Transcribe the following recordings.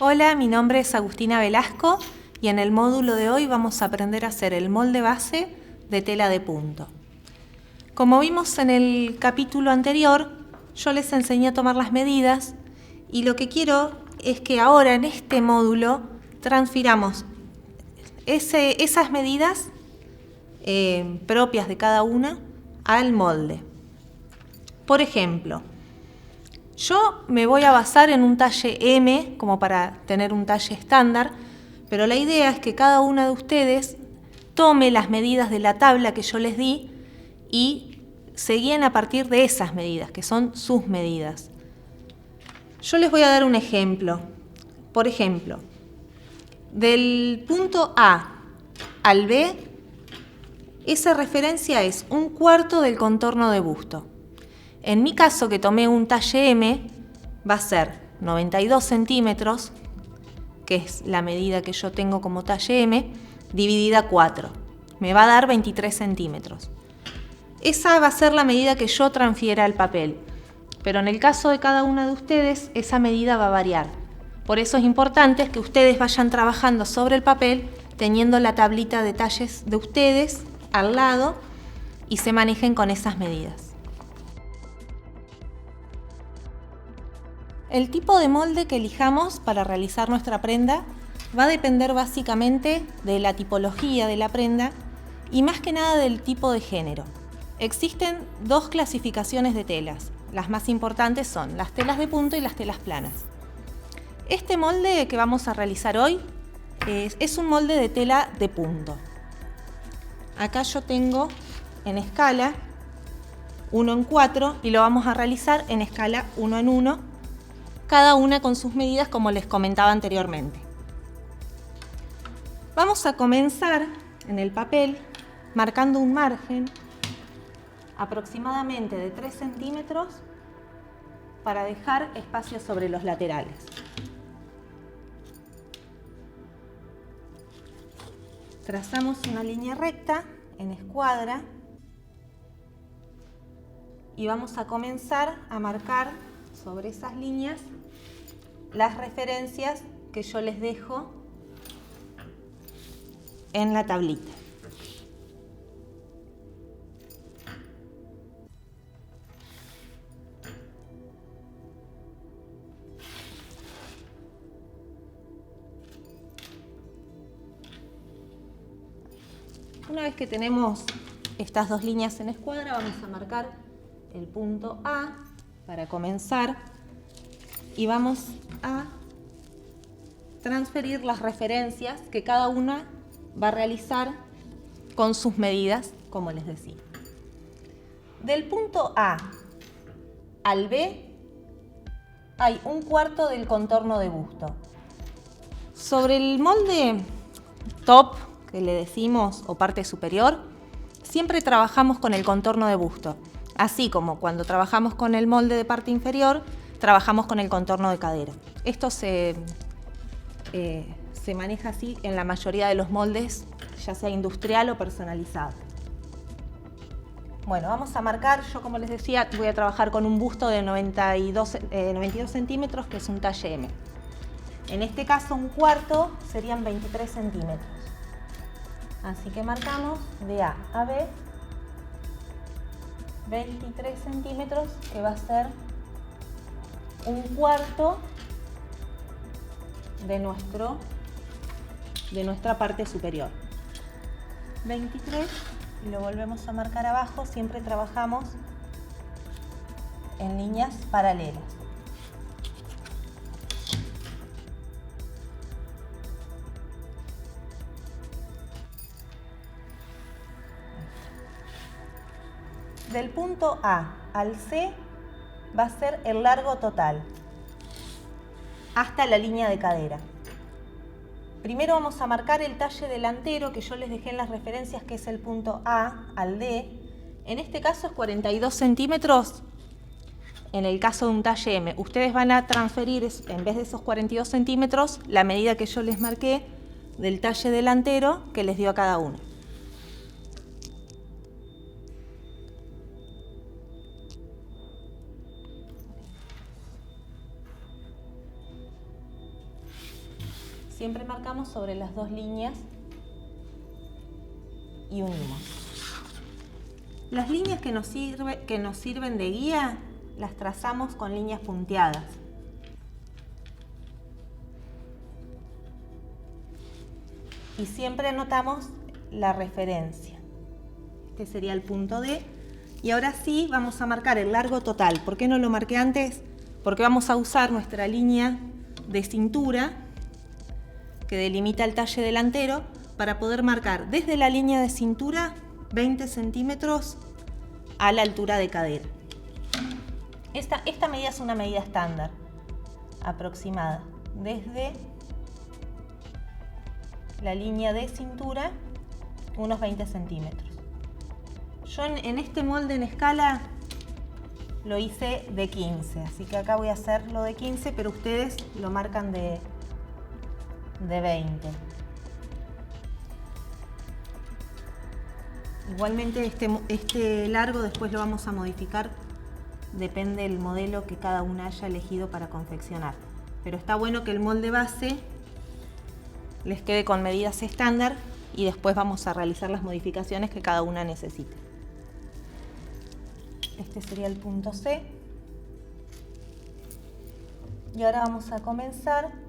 Hola, mi nombre es Agustina Velasco y en el módulo de hoy vamos a aprender a hacer el molde base de tela de punto. Como vimos en el capítulo anterior, yo les enseñé a tomar las medidas y lo que quiero es que ahora en este módulo transfiramos esas medidas propias de cada una al molde. Por ejemplo, yo me voy a basar en un talle M como para tener un talle estándar, pero la idea es que cada una de ustedes tome las medidas de la tabla que yo les di y se guíen a partir de esas medidas, que son sus medidas. Yo les voy a dar un ejemplo. Por ejemplo, del punto A al B, esa referencia es 1/4 del contorno de busto. En mi caso, que tomé un talle M, va a ser 92 centímetros, que es la medida que yo tengo como talle M, dividida 4. Me va a dar 23 centímetros. Esa va a ser la medida que yo transfiera al papel, pero en el caso de cada una de ustedes, esa medida va a variar. Por eso es importante que ustedes vayan trabajando sobre el papel, teniendo la tablita de talles de ustedes al lado y se manejen con esas medidas. El tipo de molde que elijamos para realizar nuestra prenda va a depender básicamente de la tipología de la prenda y más que nada del tipo de género. Existen dos clasificaciones de telas. Las más importantes son las telas de punto y las telas planas. Este molde que vamos a realizar hoy es un molde de tela de punto. Acá yo tengo en escala 1:4 y lo vamos a realizar en escala 1:1, cada una con sus medidas como les comentaba anteriormente. Vamos a comenzar en el papel marcando un margen aproximadamente de 3 centímetros para dejar espacio sobre los laterales. Trazamos una línea recta en escuadra y vamos a comenzar a marcar sobre esas líneas las referencias que yo les dejo en la tablita. Una vez que tenemos estas dos líneas en escuadra, vamos a marcar el punto A para comenzar y vamos a transferir las referencias que cada una va a realizar con sus medidas, como les decía. Del punto A al B hay 1/4 del contorno de busto. Sobre el molde top, que le decimos, o parte superior, siempre trabajamos con el contorno de busto. Así como cuando trabajamos con el molde de parte inferior, trabajamos con el contorno de cadera. Esto se maneja así en la mayoría de los moldes, ya sea industrial o personalizado. Bueno, vamos a marcar, yo como les decía, voy a trabajar con un busto de 92 centímetros, que es un talle M. En este caso, 1/4 serían 23 centímetros. Así que marcamos de A a B 23 centímetros, que va a ser 1/4 de nuestra parte superior. 23 y lo volvemos a marcar abajo, siempre trabajamos en líneas paralelas. Del punto A al C va a ser el largo total hasta la línea de cadera. Primero vamos a marcar el talle delantero que yo les dejé en las referencias, que es el punto A al D. En este caso es 42 centímetros. En el caso de un talle M, ustedes van a transferir, en vez de esos 42 centímetros, la medida que yo les marqué del talle delantero que les dio a cada uno. Siempre marcamos sobre las dos líneas y unimos. Las líneas que nos sirven de guía las trazamos con líneas punteadas. Y siempre anotamos la referencia. Este sería el punto D. Y ahora sí vamos a marcar el largo total. ¿Por qué no lo marqué antes? Porque vamos a usar nuestra línea de cintura que delimita el talle delantero para poder marcar desde la línea de cintura 20 centímetros a la altura de cadera. Esta medida es una medida estándar, aproximada, desde la línea de cintura unos 20 centímetros. Yo en este molde en escala lo hice de 15, así que acá voy a hacerlo de 15, pero ustedes lo marcan de 20. Igualmente este largo después lo vamos a modificar, depende del modelo que cada una haya elegido para confeccionar. Pero está bueno que el molde base les quede con medidas estándar y después vamos a realizar las modificaciones que cada una necesite. Este sería el punto C. Y ahora vamos a comenzar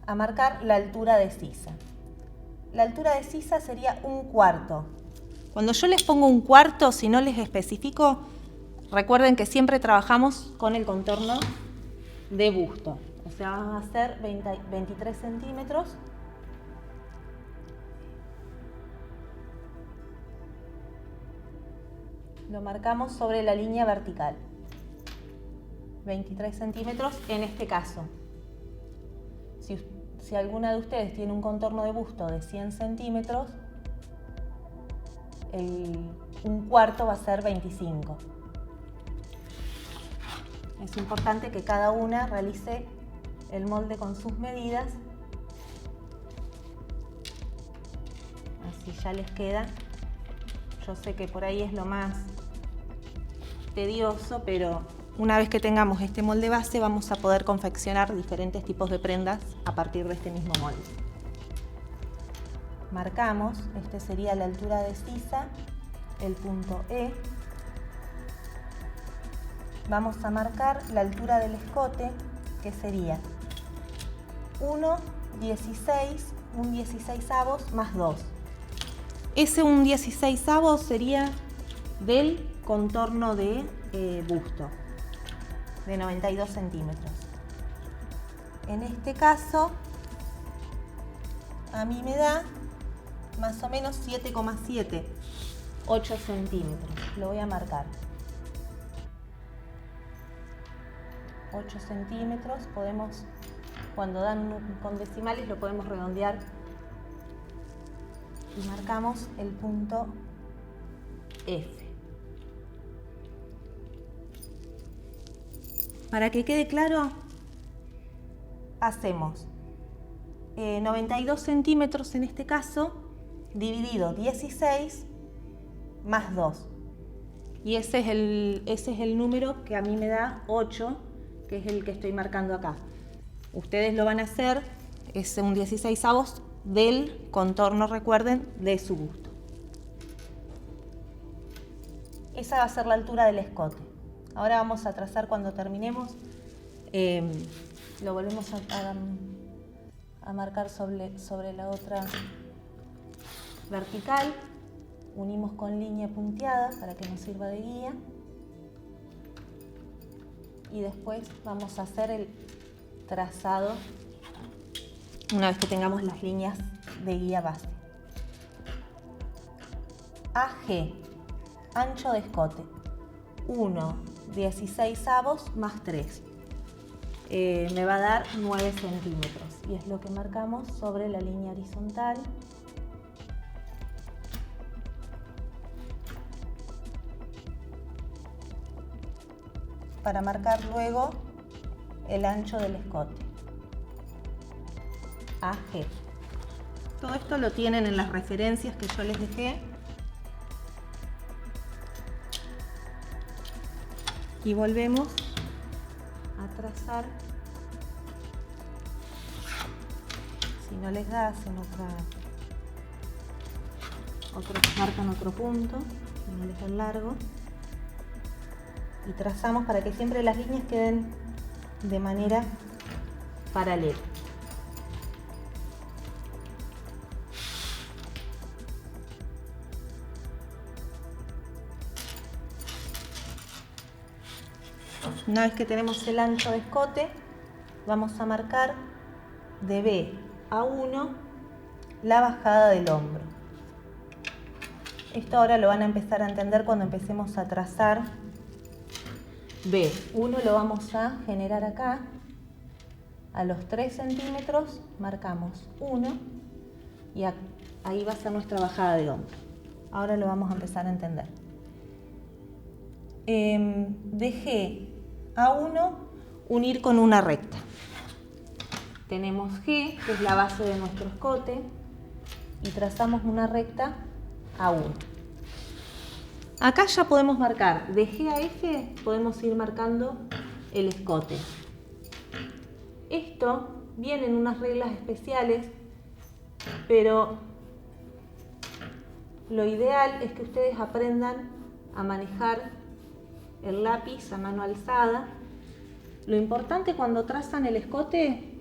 a marcar la altura de sisa. La altura de sisa sería 1/4. Cuando yo les pongo 1/4, si no les especifico, recuerden que siempre trabajamos con el contorno de busto. O sea, van a ser 23 centímetros. Lo marcamos sobre la línea vertical. 23 centímetros en este caso. Si alguna de ustedes tiene un contorno de busto de 100 centímetros, el 1/4 va a ser 25. Es importante que cada una realice el molde con sus medidas. Así ya les queda. Yo sé que por ahí es lo más tedioso, pero una vez que tengamos este molde base vamos a poder confeccionar diferentes tipos de prendas a partir de este mismo molde. Marcamos, este sería la altura de sisa, el punto E. Vamos a marcar la altura del escote, que sería 1/16, un 16avos más 2. Ese un 16avos sería del contorno de busto, de 92 centímetros. En este caso, a mí me da más o menos 7,7, 8 centímetros. Lo voy a marcar. 8 centímetros, podemos, cuando dan con decimales, lo podemos redondear y marcamos el punto F. Para que quede claro, hacemos 92 centímetros en este caso, dividido 16 más 2. Y ese es el número que a mí me da 8, que es el que estoy marcando acá. Ustedes lo van a hacer, es un 16avos del contorno, recuerden, de su busto. Esa va a ser la altura del escote. Ahora vamos a trazar cuando terminemos. Lo volvemos a marcar sobre la otra vertical. Unimos con línea punteada para que nos sirva de guía. Y después vamos a hacer el trazado una vez que tengamos las líneas de guía base. AG, ancho de escote, 1/16avos más 3. Me va a dar 9 centímetros y es lo que marcamos sobre la línea horizontal. Para marcar luego el ancho del escote. AG. Todo esto lo tienen en las referencias que yo les dejé. Y volvemos a trazar no les da, hacen marcan otro punto, si no les da el largo. Y trazamos para que siempre las líneas queden de manera paralela. Una vez que tenemos el ancho de escote, vamos a marcar de B a 1 la bajada del hombro. Esto ahora lo van a empezar a entender cuando empecemos a trazar B. 1 lo vamos a generar acá. A los 3 centímetros marcamos 1 y ahí va a ser nuestra bajada de hombro. Ahora lo vamos a empezar a entender. De G a 1 unir con una recta. Tenemos G, que es la base de nuestro escote, y trazamos una recta a 1. Acá ya podemos marcar, de G a F podemos ir marcando el escote. Esto viene en unas reglas especiales, pero lo ideal es que ustedes aprendan a manejar el lápiz a mano alzada. Lo importante cuando trazan el escote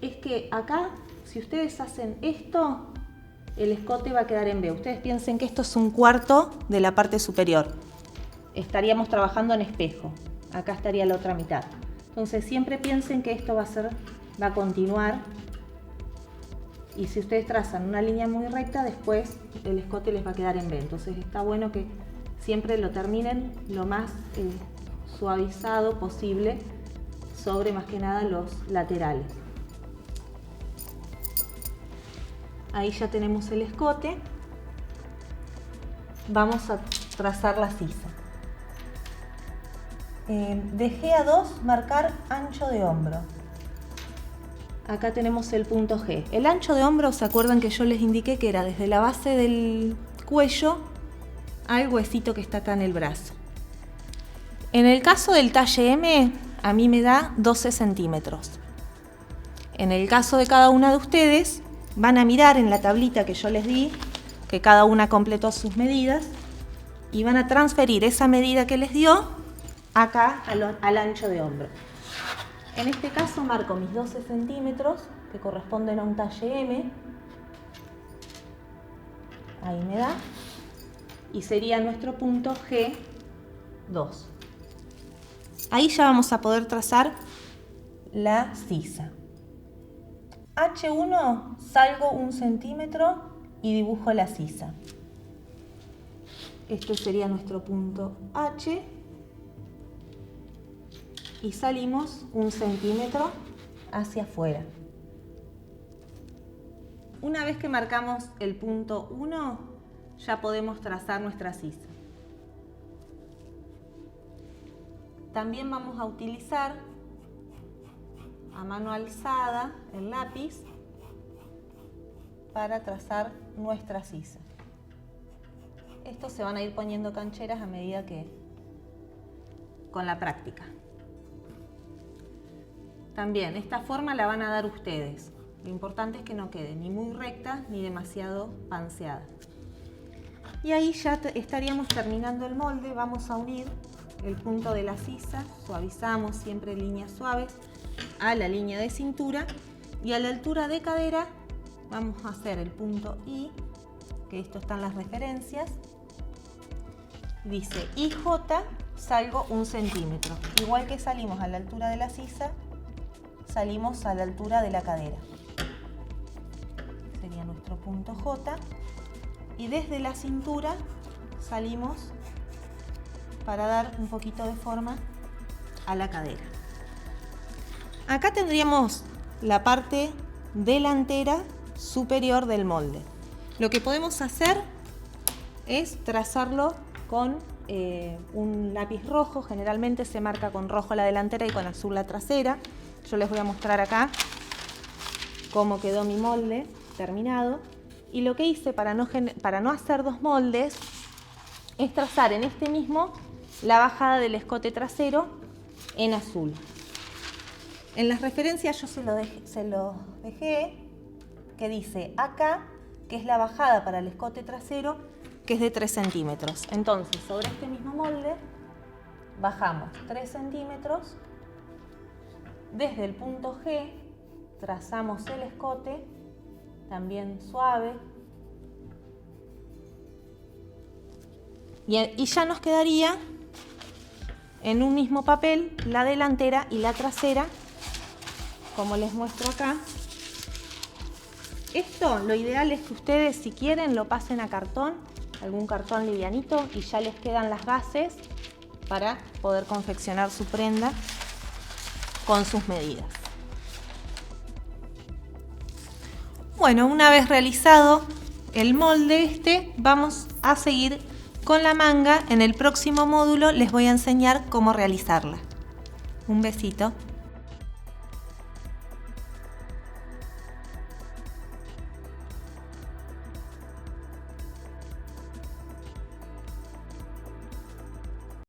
es que acá, si ustedes hacen esto, el escote va a quedar en B. Ustedes piensen que esto es un cuarto de la parte superior. Estaríamos trabajando en espejo. Acá estaría la otra mitad. Entonces siempre piensen que esto va a continuar. Y si ustedes trazan una línea muy recta, después el escote les va a quedar en B. Entonces está bueno que siempre lo terminen lo más suavizado posible sobre más que nada los laterales. Ahí ya tenemos el escote. Vamos a trazar la sisa. De G a 2 marcar ancho de hombro. Acá tenemos el punto G. El ancho de hombro, ¿se acuerdan que yo les indiqué que era desde la base del cuello al huesito que está acá en el brazo? En el caso del talle M, a mí me da 12 centímetros. En el caso de cada una de ustedes, van a mirar en la tablita que yo les di, que cada una completó sus medidas, y van a transferir esa medida que les dio acá al ancho de hombro. En este caso marco mis 12 centímetros, que corresponden a un talle M. Ahí me da. Y sería nuestro punto G2. Ahí ya vamos a poder trazar la sisa. H1, salgo 1 centímetro y dibujo la sisa. Este sería nuestro punto H. Y salimos 1 centímetro hacia afuera. Una vez que marcamos el punto 1, ya podemos trazar nuestra sisa. También vamos a utilizar a mano alzada el lápiz para trazar nuestra sisa. Estos se van a ir poniendo cancheras a medida que con la práctica. También esta forma la van a dar ustedes. Lo importante es que no quede ni muy recta ni demasiado panseada. Y ahí ya estaríamos terminando el molde. Vamos a unir el punto de la sisa, suavizamos siempre líneas suaves a la línea de cintura, y a la altura de cadera vamos a hacer el punto I, que esto está en las referencias. Dice IJ, salgo 1 centímetro. Igual que salimos a la altura de la sisa, salimos a la altura de la cadera. Sería nuestro punto J. Y desde la cintura salimos para dar un poquito de forma a la cadera. Acá tendríamos la parte delantera superior del molde. Lo que podemos hacer es trazarlo con un lápiz rojo. Generalmente se marca con rojo la delantera y con azul la trasera. Yo les voy a mostrar acá cómo quedó mi molde terminado. Y lo que hice para no hacer dos moldes es trazar en este mismo la bajada del escote trasero en azul. En las referencias yo se lo dejé. que dice acá que es la bajada para el escote trasero, que es de 3 centímetros. Entonces, sobre este mismo molde, bajamos 3 centímetros. Desde el punto G, trazamos el escote, también suave. Y ya nos quedaría en un mismo papel la delantera y la trasera, como les muestro acá. Esto, lo ideal es que ustedes, si quieren, lo pasen a cartón, algún cartón livianito, y ya les quedan las bases para poder confeccionar su prenda con sus medidas. Bueno, una vez realizado el molde vamos a seguir con la manga. En el próximo módulo les voy a enseñar cómo realizarla. Un besito.